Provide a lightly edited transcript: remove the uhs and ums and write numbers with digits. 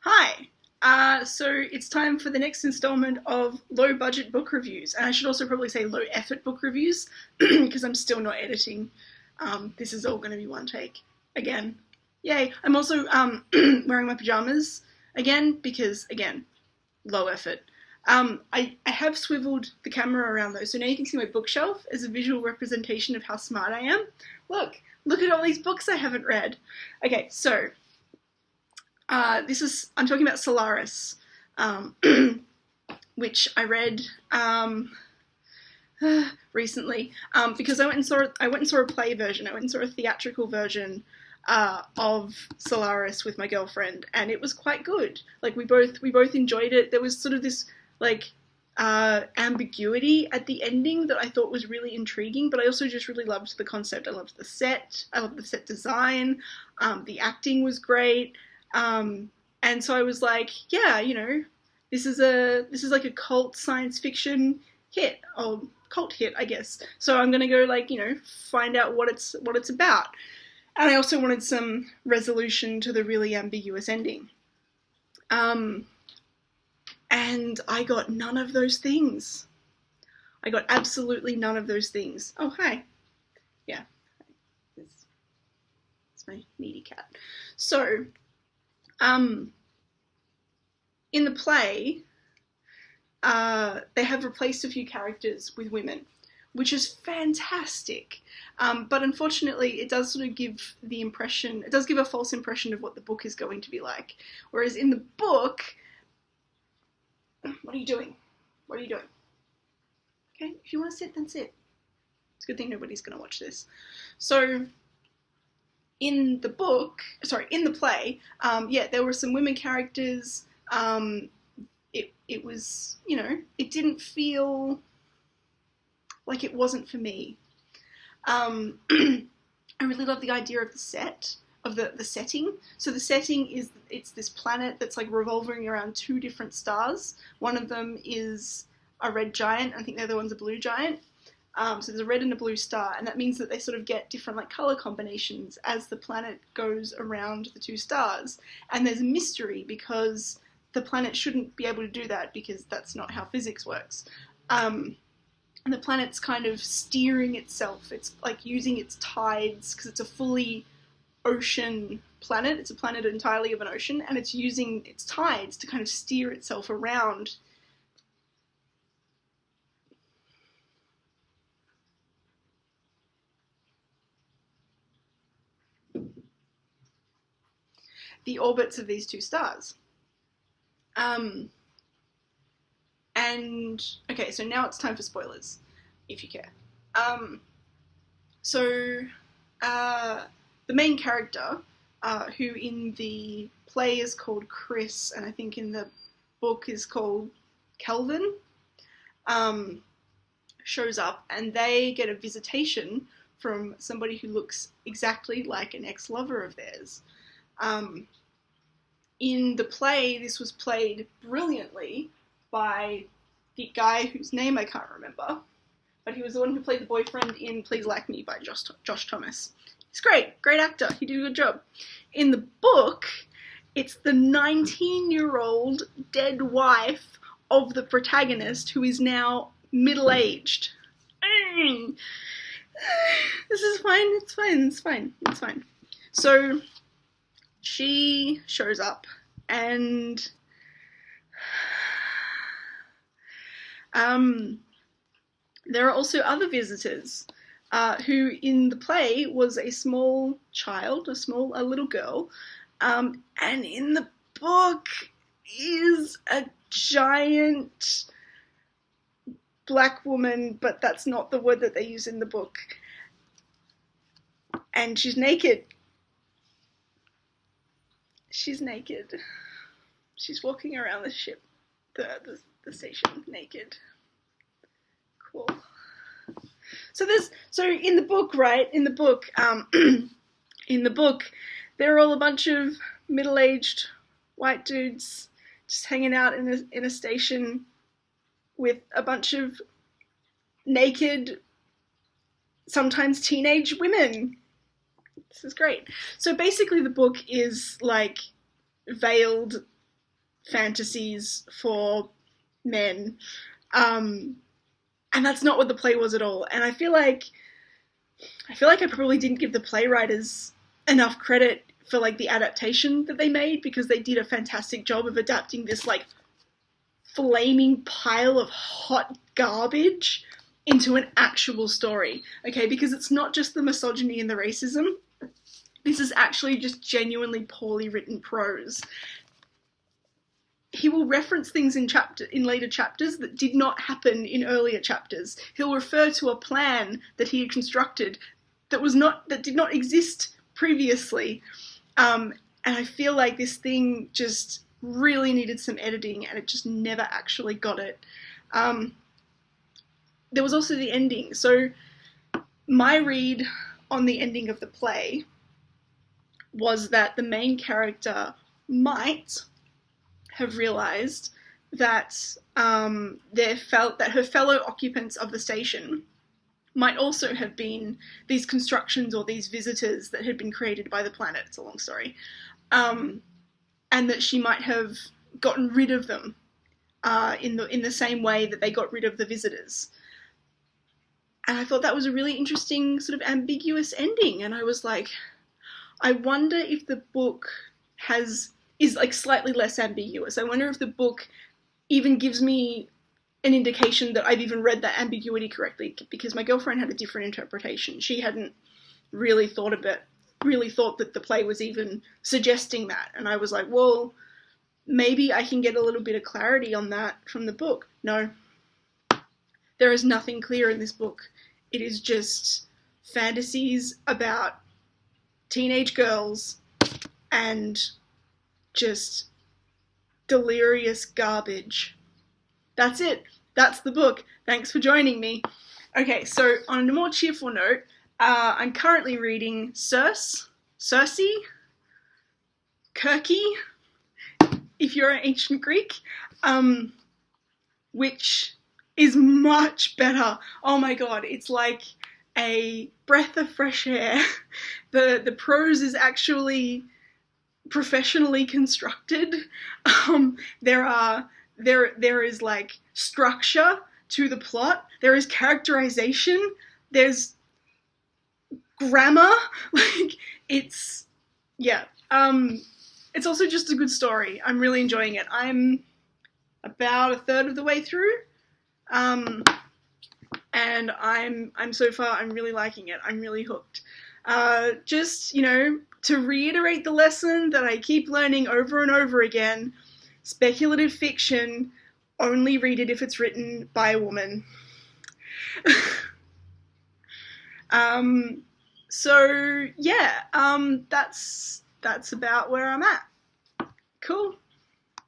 Hi. So it's time for the next installment of low budget book reviews, and I should also probably say low effort book reviews because I'm still not editing. This is all going to be one take again. Yay! I'm also wearing my pajamas again because again, low effort. I have swiveled the camera around though, so now you can see my bookshelf as a visual representation of how smart I am. Look at all these books I haven't read. Okay, so I'm talking about Solaris, which I read recently because I went and saw a play version. I went and saw a theatrical version of Solaris with my girlfriend, and it was quite good. Like we both enjoyed it. There was sort of this ambiguity at the ending that I thought was really intriguing, but I also just really loved the concept. I loved the set. I loved the set design. The acting was great. And so I was like, yeah, this is like a cult science fiction hit, or cult hit, I guess. So I'm gonna go find out what it's about. And I also wanted some resolution to the really ambiguous ending. And I got none of those things. I got absolutely none of those things. Oh, hi. Yeah. It's my needy cat. So, in the play, they have replaced a few characters with women, which is fantastic. But unfortunately, it does sort of give a false impression of what the book is going to be like. Whereas in the book, what are you doing? What are you doing? Okay, if you want to sit, then sit. It's a good thing nobody's going to watch this. So, in the play, there were some women characters. It was, it didn't feel like it wasn't for me. I really love the idea of the set, of the setting. So the setting it's this planet that's like revolving around two different stars. One of them is a red giant. I think the other one's a blue giant. So there's a red and a blue star, and that means that they sort of get different color combinations as the planet goes around the two stars. And there's a mystery because the planet shouldn't be able to do that because that's not how physics works. And the planet's kind of steering itself. It's like using its tides because it's a fully ocean planet. It's a planet entirely of an ocean, and it's using its tides to kind of steer itself around the orbits of these two stars. And okay, so now it's time for spoilers, if you care. The main character, who in the play is called Chris, and I think in the book is called Kelvin, shows up, and they get a visitation from somebody who looks exactly like an ex-lover of theirs. In the play, this was played brilliantly by the guy whose name I can't remember, but he was the one who played the boyfriend in Please Like Me by Josh Thomas. He's great actor, he did a good job. In the book, it's the 19-year-old dead wife of the protagonist who is now middle-aged. This is fine, it's fine. So, she shows up, and there are also other visitors, who in the play was a small child, a little girl, and in the book is a giant black woman, but that's not the word that they use in the book. And she's naked. She's naked. She's walking around the ship, the station, naked. Cool. So in the book, right? In the book, they're all a bunch of middle-aged white dudes just hanging out in a station with a bunch of naked, sometimes teenage women. This is great. So basically the book is like veiled fantasies for men. And that's not what the play was at all. And I feel like I probably didn't give the playwriters enough credit for like the adaptation that they made, because they did a fantastic job of adapting this like flaming pile of hot garbage into an actual story. Okay, because it's not just the misogyny and the racism. This is actually just genuinely poorly written prose. He will reference things in later chapters that did not happen in earlier chapters. He'll refer to a plan that he had constructed that did not exist previously. And I feel like this thing just really needed some editing, and it just never actually got it. There was also the ending. So my read on the ending of the play was that the main character might have realised that that her fellow occupants of the station might also have been these constructions or these visitors that had been created by the planet. It's a long story. And that she might have gotten rid of them in the same way that they got rid of the visitors. And I thought that was a really interesting sort of ambiguous ending. And I was like, I wonder if the book is like slightly less ambiguous. I wonder if the book even gives me an indication that I've even read that ambiguity correctly, because my girlfriend had a different interpretation. She hadn't really thought that the play was even suggesting that. And I was like, well, maybe I can get a little bit of clarity on that from the book. No. There is nothing clear in this book. It is just fantasies about teenage girls and just delirious garbage. That's it. That's the book. Thanks for joining me. Okay, so on a more cheerful note, I'm currently reading Circe, Kirky, if you're an ancient Greek, which is much better. Oh my god, it's like a breath of fresh air. The prose is actually professionally constructed. There is like structure to the plot. There is characterization. There's grammar. Like it's also just a good story. I'm really enjoying it. I'm about a third of the way through. And I'm so far, I'm really liking it. I'm really hooked. Just, to reiterate the lesson that I keep learning over and over again, speculative fiction, only read it if it's written by a woman. So yeah, that's about where I'm at. Cool.